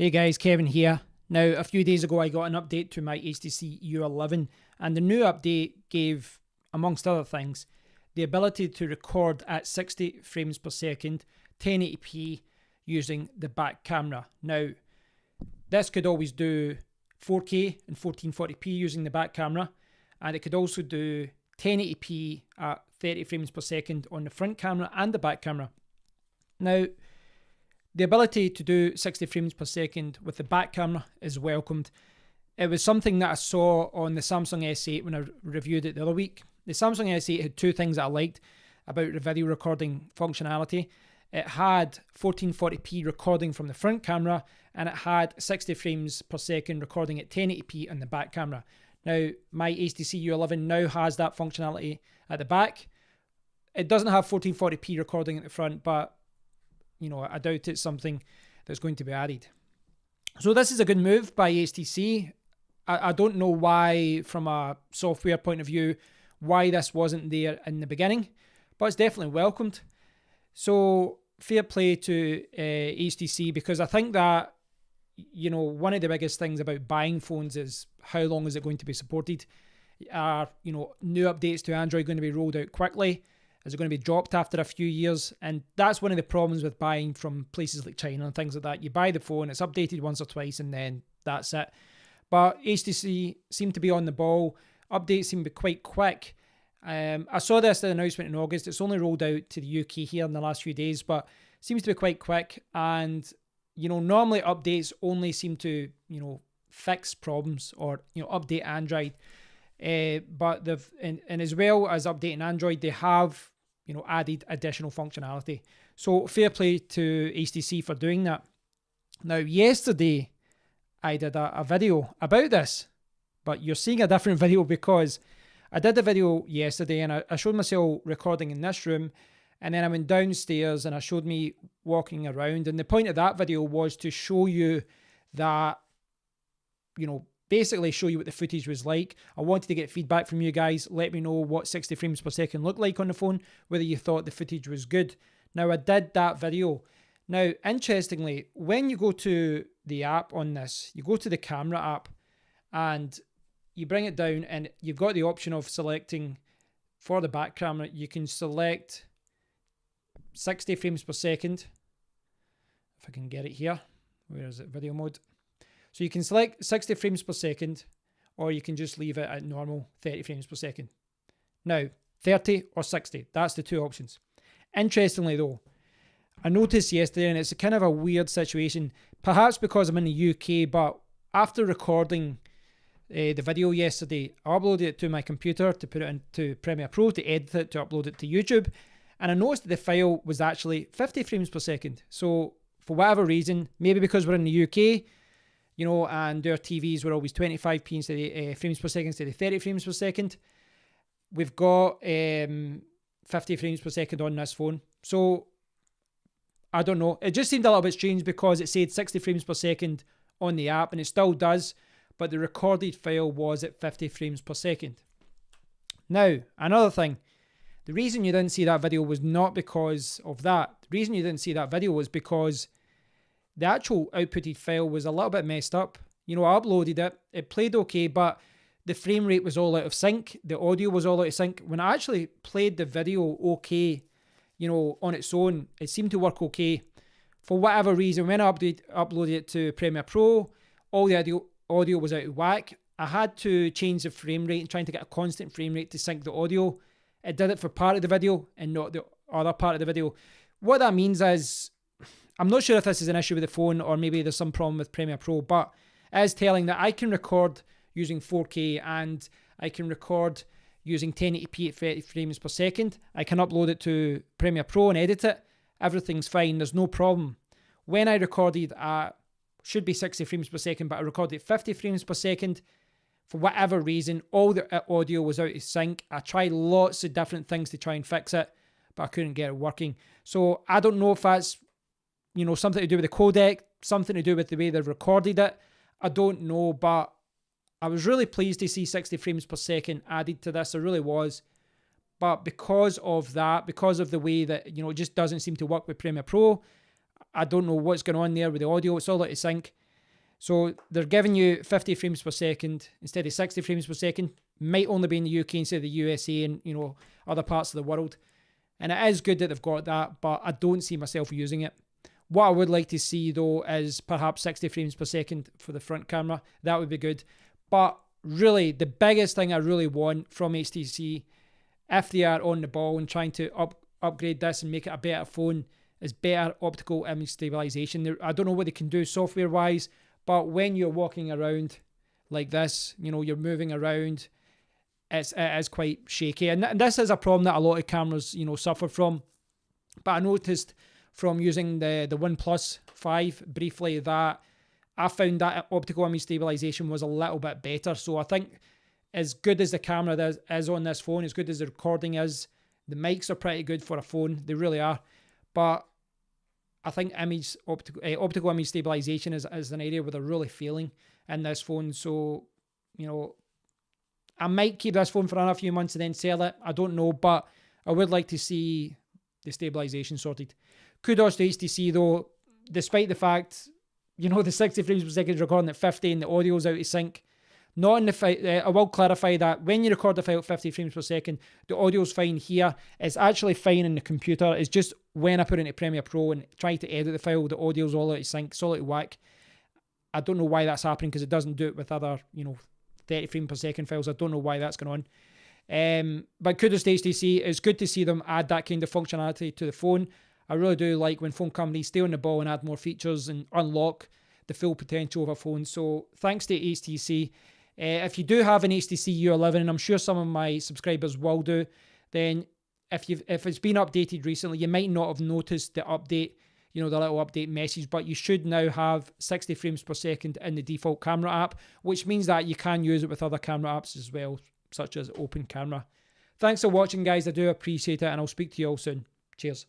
Hey guys, Kevin here. Now, a few days ago I got an update to my HTC U11, and the new update gave, amongst other things, the ability to record at 60 frames per second, 1080p using the back camera. Now, this could always do 4K and 1440p using the back camera, and it could also do 1080p at 30 frames per second on the front camera and the back camera. Now, the ability to do 60 frames per second with the back camera is welcomed. It was something that I saw on the Samsung S8 when I reviewed it the other week. The Samsung S8 had two things that I liked about the video recording functionality. It had 1440p recording from the front camera, and it had 60 frames per second recording at 1080p on the back camera. Now, my HTC U11 now has that functionality at the back. It doesn't have 1440p recording at the front, but I doubt it's something that's going to be added. So this is a good move by HTC. I don't know why, from a software point of view, why this wasn't there in the beginning, but it's definitely welcomed. So fair play to HTC, because I think that, one of the biggest things about buying phones is how long is it going to be supported? Are, new updates to Android going to be rolled out quickly? Is it going to be dropped after a few years? And that's one of the problems with buying from places like China and things like that. You buy the phone, it's updated once or twice, and then that's it. But HTC seem to be on the ball. Updates seem to be quite quick. I saw this announcement in August. It's only rolled out to the UK here in the last few days, but seems to be quite quick. And, normally updates only seem to, fix problems or, update Android. But they've, and as well as updating Android, they have, added additional functionality. So fair play to HTC for doing that. Now, yesterday, I did a video about this, but you're seeing a different video because I did the video yesterday and I showed myself recording in this room, and then I went downstairs and I showed me walking around. And the point of that video was to show you that, basically show you what the footage was like. I wanted to get feedback from you guys. Let me know what 60 frames per second looked like on the phone, whether you thought the footage was good. Now, I did that video. Now, interestingly, when you go to the app on this, you go to the camera app and you bring it down, and you've got the option of selecting for the back camera. You can select 60 frames per second. If I can get it here. Where is it? Video mode. So you can select 60 frames per second, or you can just leave it at normal 30 frames per second. Now, 30 or 60, that's the two options. Interestingly though, I noticed yesterday, and it's a kind of a weird situation, perhaps because I'm in the UK, but after recording the video yesterday, I uploaded it to my computer to put it into Premiere Pro, to edit it, to upload it to YouTube, and I noticed that the file was actually 50 frames per second. So for whatever reason, maybe because we're in the UK, and their TVs were always 25p instead of frames per second instead of 30 frames per second. We've got 50 frames per second on this phone. So, I don't know. It just seemed a little bit strange because it said 60 frames per second on the app, and it still does, but the recorded file was at 50 frames per second. Now, another thing. The reason you didn't see that video was not because of that. The reason you didn't see that video was because the actual outputted file was a little bit messed up. I uploaded it, it played okay, but the frame rate was all out of sync. The audio was all out of sync. When I actually played the video okay, on its own, it seemed to work okay. For whatever reason, when I uploaded it to Premiere Pro, all the audio was out of whack. I had to change the frame rate and trying to get a constant frame rate to sync the audio. It did it for part of the video and not the other part of the video. What that means is, I'm not sure if this is an issue with the phone or maybe there's some problem with Premiere Pro, but it is telling that I can record using 4K and I can record using 1080p at 30 frames per second. I can upload it to Premiere Pro and edit it. Everything's fine. There's no problem. When I recorded at, should be 60 frames per second, but I recorded at 50 frames per second, for whatever reason, all the audio was out of sync. I tried lots of different things to try and fix it, but I couldn't get it working. So I don't know if that's something to do with the codec, something to do with the way they've recorded it. I don't know, but I was really pleased to see 60 frames per second added to this. I really was. But because of that, because of the way that, it just doesn't seem to work with Premiere Pro, I don't know what's going on there with the audio. It's all out of sync. So they're giving you 50 frames per second instead of 60 frames per second. Might only be in the UK instead of the USA and, you know, other parts of the world. And it is good that they've got that, but I don't see myself using it. What I would like to see, though, is perhaps 60 frames per second for the front camera. That would be good. But really, the biggest thing I really want from HTC, if they are on the ball and trying to upgrade this and make it a better phone, is better optical image stabilization. I don't know what they can do software-wise, but when you're walking around like this, you know, you're moving around, it is quite shaky. And this is a problem that a lot of cameras, you know, suffer from. But I noticed from using the OnePlus 5 briefly that I found that optical image stabilization was a little bit better. So I think as good as the camera is on this phone, as good as the recording is, the mics are pretty good for a phone. They really are. But I think optical image stabilization is an area where they're really failing in this phone. So, you know, I might keep this phone for another few months and then sell it. I don't know, but I would like to see the stabilization sorted. Kudos to HTC though, despite the fact, you know, the 60 frames per second is recording at 50 and the audio's out of sync. Not in the I will clarify that when you record the file at 50 frames per second, the audio's fine here. It's actually fine in the computer. It's just when I put it into Premiere Pro and try to edit the file, the audio's all out of sync. It's all out of whack. I don't know why that's happening because it doesn't do it with other, you know, 30 frames per second files. I don't know why that's going on. But kudos to HTC. It's good to see them add that kind of functionality to the phone. I really do like when phone companies stay on the ball and add more features and unlock the full potential of a phone. So thanks to HTC. If you do have an HTC U11, and I'm sure some of my subscribers will do, then if it's been updated recently, you might not have noticed the update, you know, the little update message, but you should now have 60 frames per second in the default camera app, which means that you can use it with other camera apps as well, such as Open Camera. Thanks for watching, guys. I do appreciate it, and I'll speak to you all soon. Cheers.